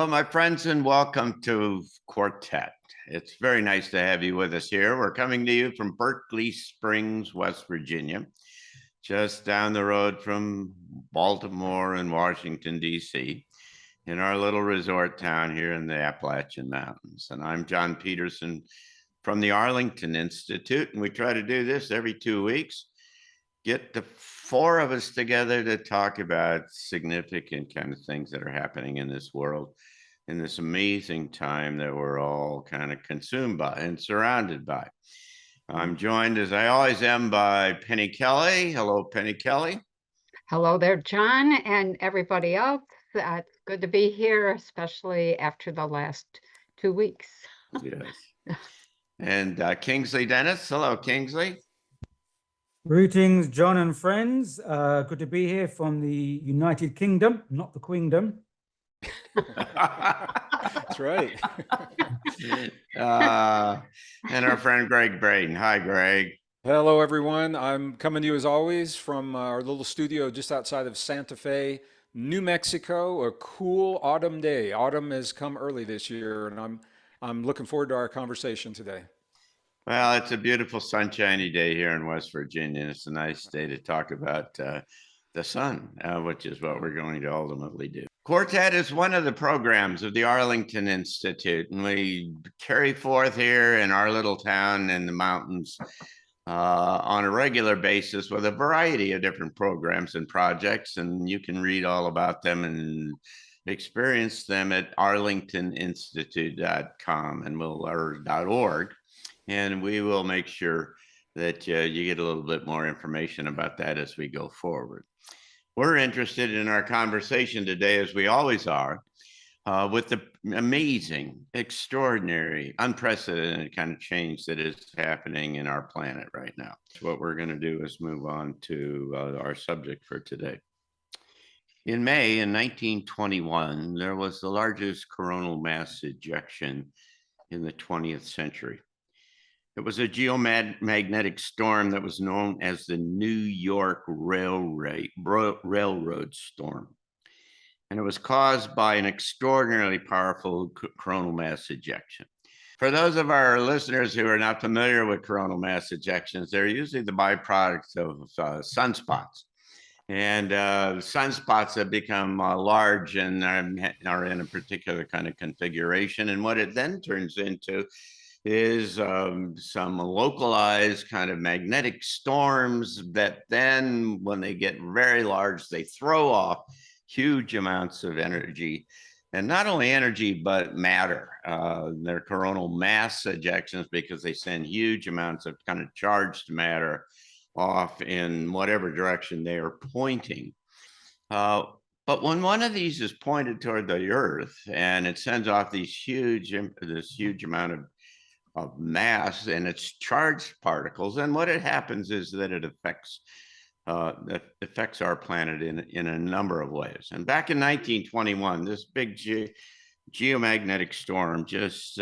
Hello, my friends, and welcome to Quartet. It's very nice to have you with us here. We're coming to you from Berkeley Springs, West Virginia, just down the road from Baltimore and Washington, D.C., in our little resort town here in the Appalachian Mountains. And I'm John Petersen from the Arlington Institute, and we try to do this every 2 weeks. Get the four of us together to talk about significant kind of things that are happening in this world in this amazing time that we're all kind of consumed by and surrounded by. I'm joined, as I always am, by Penny Kelly. Hello, Penny Kelly. Hello there, John, and everybody else. It's good to be here, especially after the last 2 weeks. Yes. And Kingsley Dennis. Hello, Kingsley. Greetings, John and friends. Good to be here from the United Kingdom, not the Queendom. That's right. And our friend Gregg Braden. Hi, Gregg. Hello, everyone. I'm coming to you as always from our little studio just outside of Santa Fe, New Mexico. A cool autumn day. Autumn has come early this year, and I'm looking forward to our conversation today. Well, it's a beautiful sunshiny day here in West Virginia. It's a nice day to talk about the sun, which is what we're going to ultimately do. Quartet is one of the programs of the Arlington Institute, and we carry forth here in our little town in the mountains on a regular basis with a variety of different programs and projects, and you can read all about them and experience them at arlingtoninstitute.com and .org. And we will make sure that you get a little bit more information about that as we go forward. We're interested in our conversation today, as we always are, with the amazing, extraordinary, unprecedented kind of change that is happening in our planet right now. What we're going to do is move on to our subject for today. In May in 1921, there was the largest coronal mass ejection in the 20th century. It was a geomagnetic storm that was known as the New York Railroad Storm. And it was caused by an extraordinarily powerful coronal mass ejection. For those of our listeners who are not familiar with coronal mass ejections, they're usually the byproduct of sunspots. And sunspots have become large and are in a particular kind of configuration. And what it then turns into is some localized kind of magnetic storms that then, when they get very large, they throw off huge amounts of energy. And not only energy, but matter. They're coronal mass ejections because they send huge amounts of kind of charged matter off in whatever direction they are pointing. But when one of these is pointed toward the Earth and it sends off this huge amount of mass and its charged particles, and what it happens is that it affects our planet in a number of ways. And back in 1921, this big geomagnetic storm just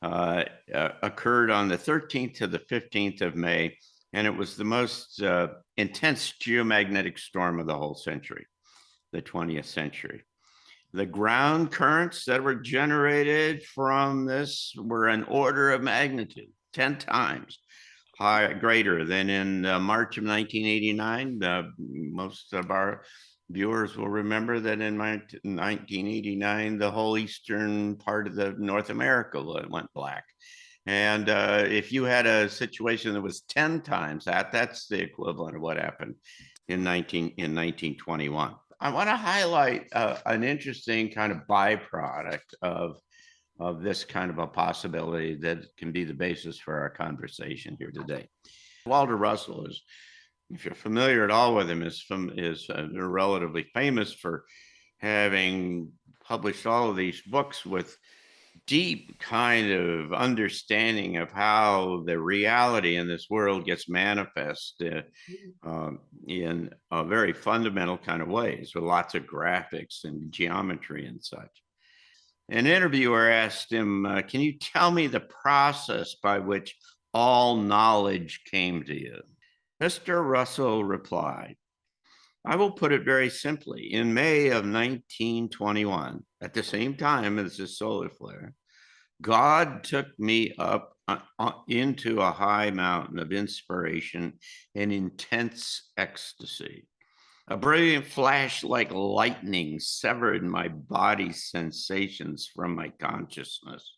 occurred on the 13th to the 15th of May, and it was the most intense geomagnetic storm of the whole century, the 20th century. The ground currents that were generated from this were an order of magnitude, 10 times greater than in March of 1989. Most of our viewers will remember that in 1989, the whole eastern part of North America went black. And if you had a situation that was 10 times that's the equivalent of what happened in 1921. I want to highlight an interesting kind of byproduct of this kind of a possibility that can be the basis for our conversation here today. Walter Russell is, if you're familiar at all with him, is relatively famous for having published all of these books with deep kind of understanding of how the reality in this world gets manifest in a very fundamental kind of ways, with lots of graphics and geometry and such. An interviewer asked him, can you tell me the process by which all knowledge came to you? Mr. Russell replied, I will put it very simply. In May of 1921, at the same time as this solar flare, God took me up into a high mountain of inspiration and intense ecstasy. A brilliant flash like lightning severed my body's sensations from my consciousness.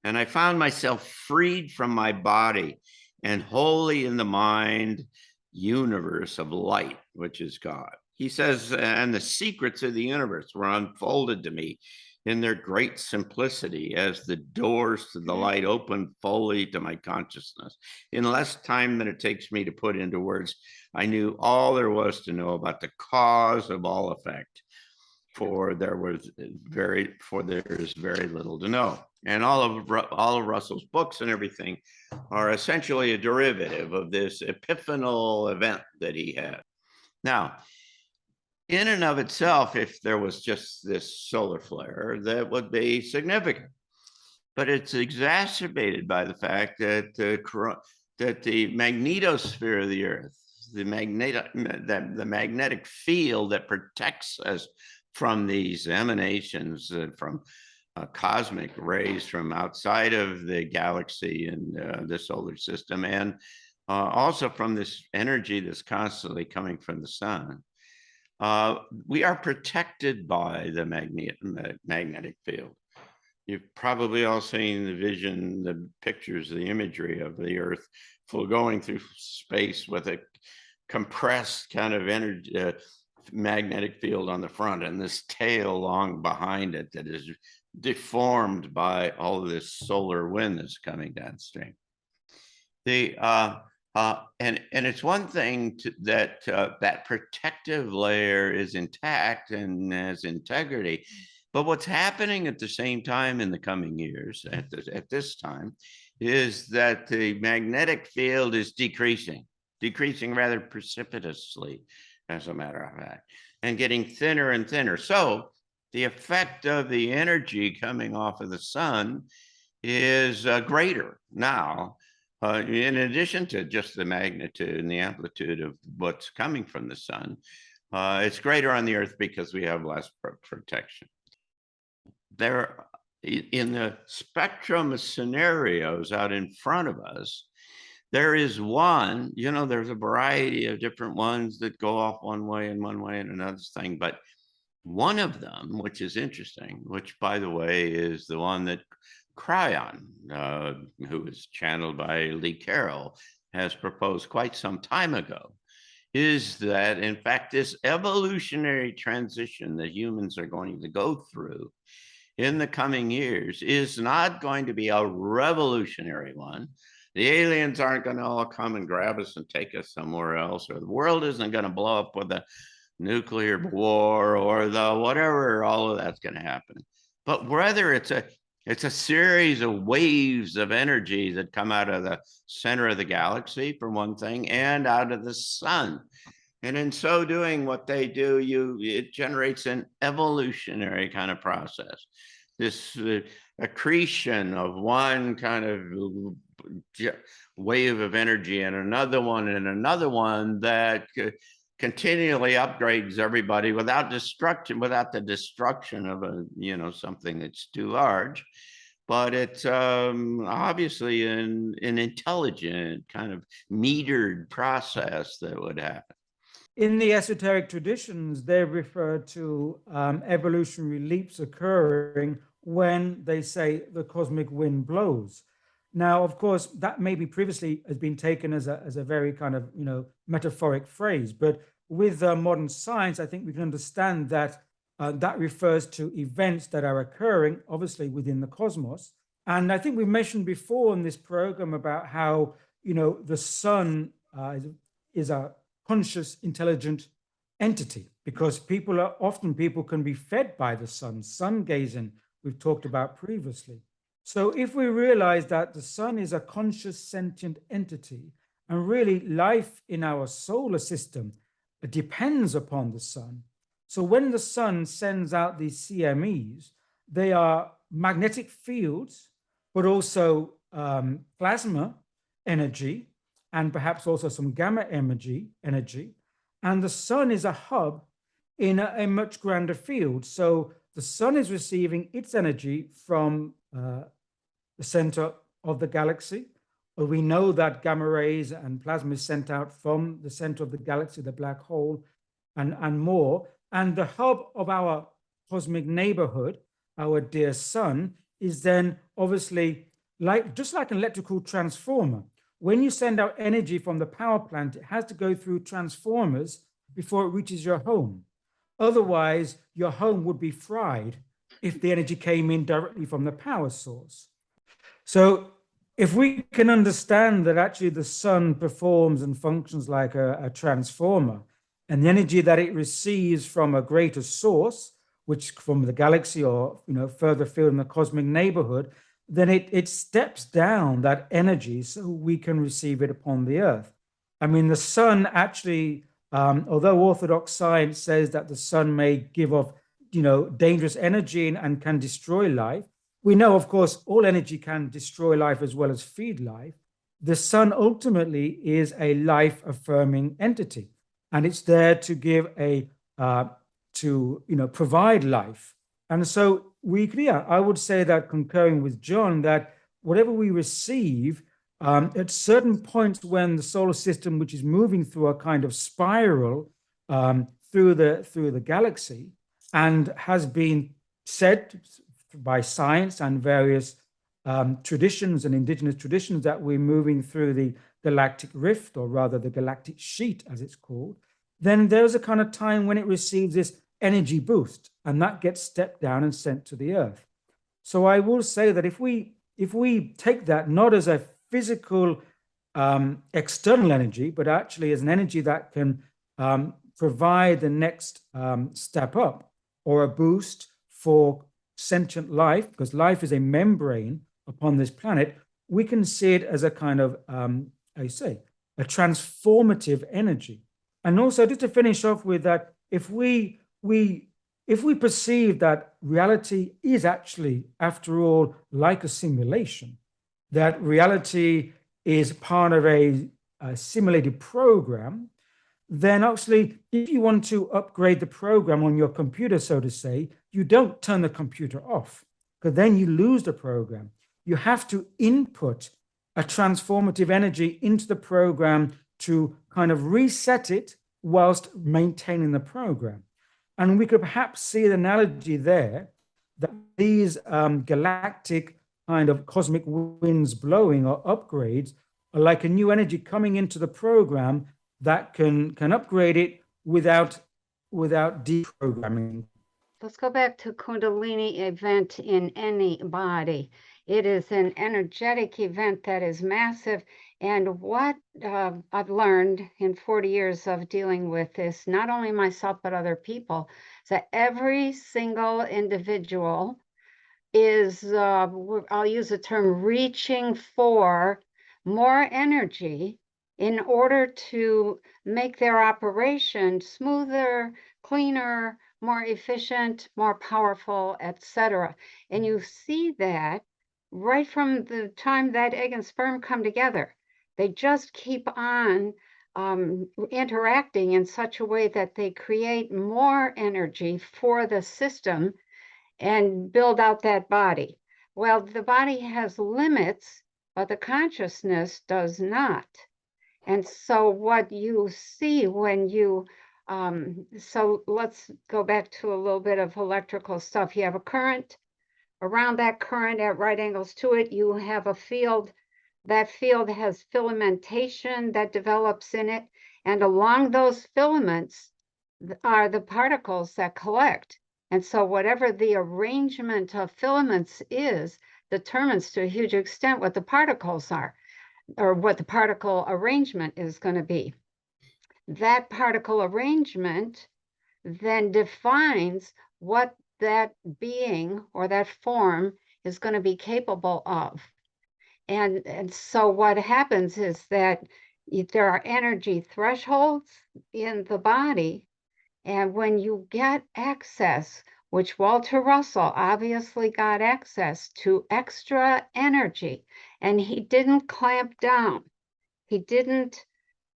And I found myself freed from my body and wholly in the mind universe of light, which is God. He says, and the secrets of the universe were unfolded to me in their great simplicity as the doors to the light opened fully to my consciousness. In less time than it takes me to put into words, I knew all there was to know about the cause of all effect, for there is very little to know. And all of Russell's books and everything are essentially a derivative of this epiphanal event that he had. Now, in and of itself, if there was just this solar flare, that would be significant. But it's exacerbated by the fact that the magnetosphere of the Earth, the magnetic field that protects us from these emanations from cosmic rays from outside of the galaxy and the solar system, and also from this energy that's constantly coming from the sun. We are protected by the magnetic field. You've probably all seen the pictures, the imagery of the Earth going through space with a compressed kind of energy, magnetic field on the front, and this tail long behind it that is deformed by all of this solar wind that's coming downstream. And it's one thing that that protective layer is intact and has integrity, but what's happening at the same time in the coming years, at this time, is that the magnetic field is decreasing rather precipitously, as a matter of fact, and getting thinner and thinner. So the effect of the energy coming off of the sun is greater now, in addition to just the magnitude and the amplitude of what's coming from the sun. It's greater on the Earth because we have less protection. There, in the spectrum of scenarios out in front of us, there is one, there's a variety of different ones that go off one way and another thing, but one of them, which is interesting, which by the way is the one that Cryon, who was channeled by Lee Carroll, has proposed quite some time ago, is that in fact this evolutionary transition that humans are going to go through in the coming years is not going to be a revolutionary one. The aliens aren't going to all come and grab us and take us somewhere else, or the world isn't going to blow up with a nuclear war or the whatever, all of that's going to happen. But rather it's a series of waves of energy that come out of the center of the galaxy, for one thing, and out of the sun. And in so doing, what they do, it generates an evolutionary kind of process. This accretion of one kind of wave of energy and another one that continually upgrades everybody without the destruction of something that's too large. But it's obviously an intelligent kind of metered process that would happen. In the esoteric traditions, they refer to evolutionary leaps occurring when they say the cosmic wind blows. Now, of course, that maybe previously has been taken as a very kind of metaphoric phrase, but with modern science, I think we can understand that that refers to events that are occurring, obviously, within the cosmos. And I think we mentioned before in this program about how the sun is a conscious, intelligent entity, because people can be fed by the sun gazing, we've talked about previously. So if we realize that the sun is a conscious, sentient entity, and really life in our solar system depends upon the sun. So when the sun sends out these CMEs, they are magnetic fields, but also plasma energy, and perhaps also some gamma energy. and the sun is a hub in a much grander field. So the sun is receiving its energy from the center of the galaxy. Well, we know that gamma rays and plasma is sent out from the center of the galaxy, the black hole, and more. And the hub of our cosmic neighborhood, our dear sun, is then obviously just like an electrical transformer. When you send out energy from the power plant, it has to go through transformers before it reaches your home. Otherwise, your home would be fried if the energy came in directly from the power source. So if we can understand that actually the sun performs and functions like a transformer, and the energy that it receives from a greater source, which from the galaxy or further afield in the cosmic neighborhood, then it steps down that energy so we can receive it upon the earth. I mean, the sun actually, although orthodox science says that the sun may give off dangerous energy and can destroy life, we know, of course, all energy can destroy life as well as feed life. The sun ultimately is a life-affirming entity, and it's there to give provide life. And so I would say that, concurring with John, that whatever we receive at certain points when the solar system, which is moving through a kind of spiral through the galaxy, and has been said by science and various traditions and indigenous traditions that we're moving through the galactic rift, or rather the galactic sheet as it's called, then there's a kind of time when it receives this energy boost, and that gets stepped down and sent to the earth. So I will say that if we take that not as a physical external energy, but actually as an energy that can provide the next step up or a boost for sentient life, because life is a membrane upon this planet, we can see it as a kind of, a transformative energy. And also, just to finish off with that, if we perceive that reality is actually, after all, like a simulation, that reality is part of a simulated program, then actually, if you want to upgrade the program on your computer, so to say, you don't turn the computer off, because then you lose the program. You have to input a transformative energy into the program to kind of reset it whilst maintaining the program. And we could perhaps see an analogy there that these galactic kind of cosmic winds blowing or upgrades are like a new energy coming into the program that can upgrade it without deprogramming. Let's go back to Kundalini event in any body. It is an energetic event that is massive. And what I've learned in 40 years of dealing with this, not only myself, but other people, is that every single individual is, I'll use the term, reaching for more energy in order to make their operation smoother, cleaner, more efficient, more powerful, etc. And you see that right from the time that egg and sperm come together. They just keep on interacting in such a way that they create more energy for the system and build out that body. Well, the body has limits, but the consciousness does not. And so what you see when you, so let's go back to a little bit of electrical stuff. You have a current. Around that current at right angles to it, you have a field. That field has filamentation that develops in it. And along those filaments are the particles that collect. And so whatever the arrangement of filaments is, determines to a huge extent what the particles are, or what the particle arrangement is going to be. That particle arrangement then defines what that being or that form is going to be capable of. And so what happens is that there are energy thresholds in the body, and when you get access, which Walter Russell obviously got access to extra energy, and he didn't clamp down. He didn't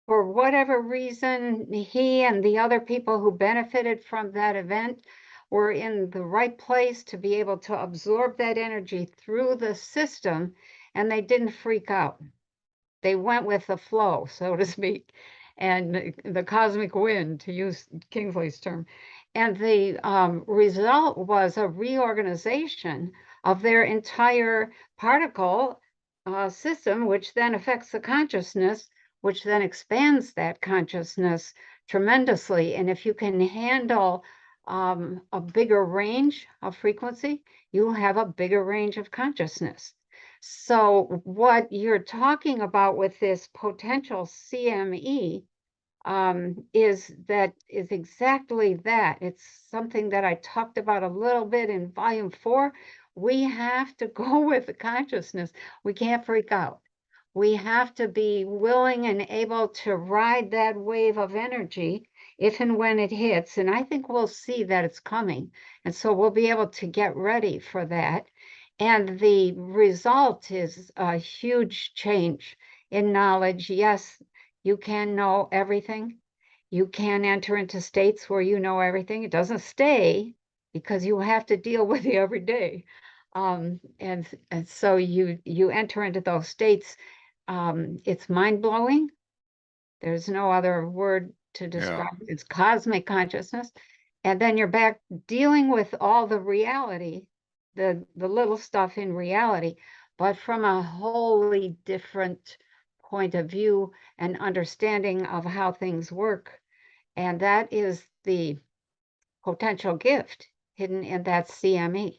for whatever reason, he and the other people who benefited from that event were in the right place to be able to absorb that energy through the system, and they didn't freak out. They went with the flow, so to speak, and the cosmic wind, to use Kingsley's term. And the result was a reorganization of their entire particle system, which then affects the consciousness, which then expands that consciousness tremendously. And if you can handle a bigger range of frequency, you'll have a bigger range of consciousness. So what you're talking about with this potential CME is exactly that. It's something that I talked about a little bit in volume 4. We have to go with the consciousness. We can't freak out. We have to be willing and able to ride that wave of energy if and when it hits. And I think we'll see that it's coming. And so we'll be able to get ready for that. And the result is a huge change in knowledge. Yes, you can know everything. You can enter into states where you know everything. It doesn't stay because you have to deal with it every day. And so you enter into those states. It's mind-blowing. There's no other word to describe it. It's cosmic consciousness. And then you're back dealing with all the reality, the little stuff in reality, but from a wholly different point of view and understanding of how things work. And that is the potential gift hidden in that CME.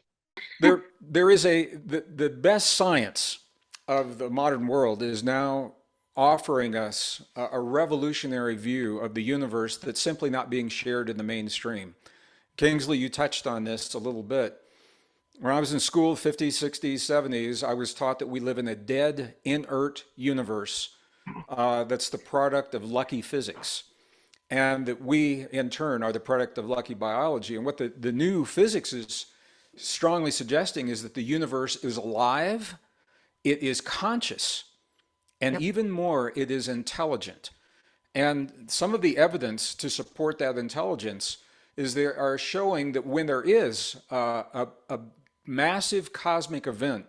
There is the best science of the modern world is now offering us a revolutionary view of the universe that's simply not being shared in the mainstream. Kingsley, you touched on this a little bit. When I was in school, 50s, 60s, 70s, I was taught that we live in a dead, inert universe that's the product of lucky physics, and that we, in turn, are the product of lucky biology. And what the new physics is strongly suggesting is that the universe is alive, it is conscious, and even more, it is intelligent. And some of the evidence to support that intelligence is they are showing that when there is a massive cosmic event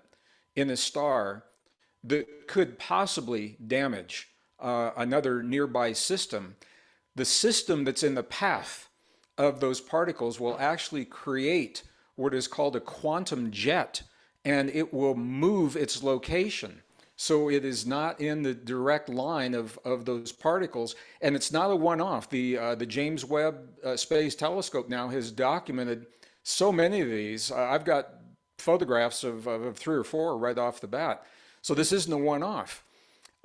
in a star that could possibly damage another nearby system, the system that's in the path of those particles will actually create what is called a quantum jet, and it will move its location. So it is not in the direct line of those particles, and it's not a one-off. The James Webb Space Telescope now has documented so many of these. I've got photographs of 3 or 4 right off the bat. So this isn't a one-off.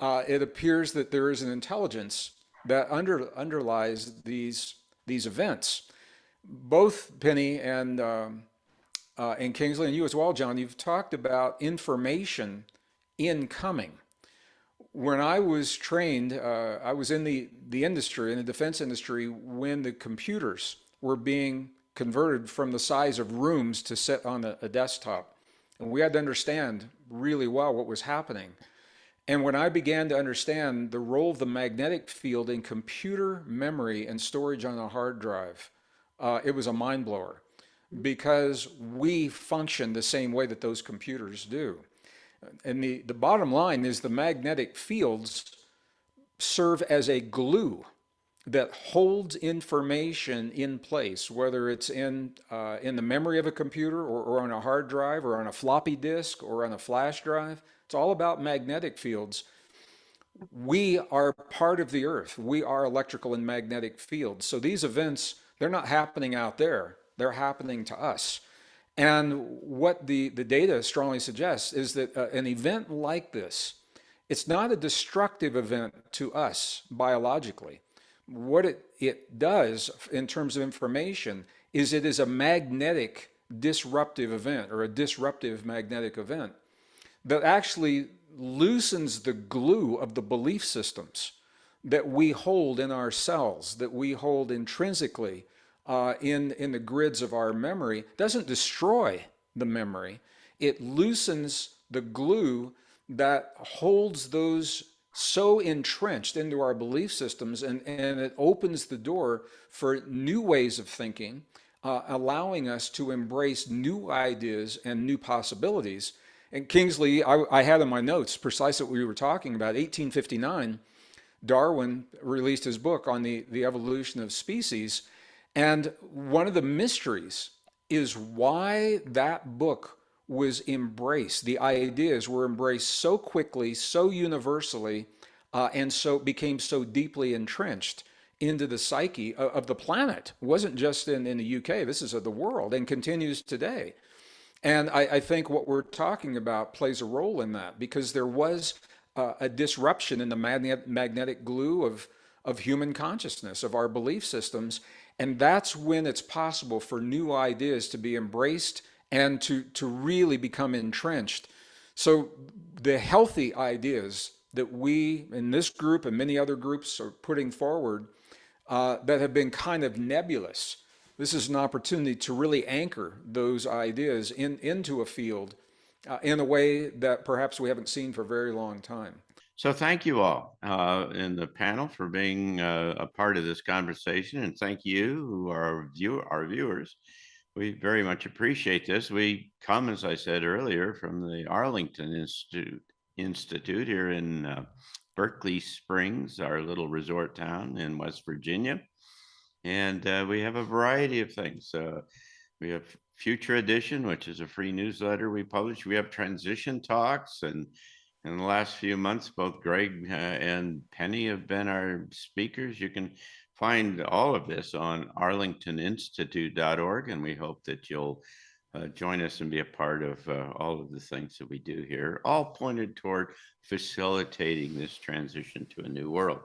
It appears that there is an intelligence that underlies these events. Both Penny and Kingsley, and you as well, John, you've talked about information incoming. When I was trained, I was in the industry, in the defense industry, when the computers were being converted from the size of rooms to sit on a desktop. And we had to understand really well what was happening. And when I began to understand the role of the magnetic field in computer memory and storage on a hard drive, it was a mind blower, because we function the same way that those computers do. And the bottom line is the magnetic fields serve as a glue that holds information in place, whether it's in the memory of a computer or on a hard drive or on a floppy disk or on a flash drive. It's all about magnetic fields. We are part of the earth. We are electrical and magnetic fields. So these events, they're not happening out there. They're happening to us. And what the data strongly suggests is that an event like this, it's not a destructive event to us biologically. What it does in terms of information is it is a magnetic disruptive event, or a disruptive magnetic event that actually loosens the glue of the belief systems that we hold in our cells, that we hold intrinsically in the grids of our memory. It doesn't destroy the memory. It loosens the glue that holds those so entrenched into our belief systems, and it opens the door for new ways of thinking, allowing us to embrace new ideas and new possibilities. And Kingsley, I had in my notes precisely what we were talking about. 1859, Darwin released his book on the evolution of species. And one of the mysteries is why that book was embraced. The ideas were embraced so quickly, so universally, and so became so deeply entrenched into the psyche of the planet. It wasn't just in the UK, this is of the world and continues today. And I think what we're talking about plays a role in that, because there was a disruption in the magnetic glue of human consciousness, of our belief systems. And that's when it's possible for new ideas to be embraced and to really become entrenched. So the healthy ideas that we in this group and many other groups are putting forward that have been kind of nebulous, this is an opportunity to really anchor those ideas into a field in a way that perhaps we haven't seen for a very long time. So thank you all in the panel for being a part of this conversation, and thank you who are our viewers. We very much appreciate this. We come, as I said earlier, from the Arlington Institute here in Berkeley Springs, our little resort town in West Virginia. And we have a variety of things. We have Future Edition, which is a free newsletter we publish. We have transition talks, and in the last few months, both Gregg and Penny have been our speakers. You can find all of this on arlingtoninstitute.org, and we hope that you'll join us and be a part of all of the things that we do here, all pointed toward facilitating this transition to a new world.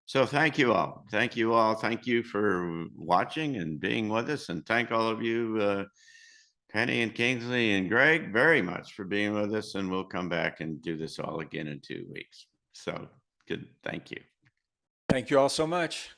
So thank you all. Thank you all. Thank you for watching and being with us. And thank all of you, Penny and Kingsley and Gregg, very much for being with us. And we'll come back and do this all again in 2 weeks. So good. Thank you. Thank you all so much.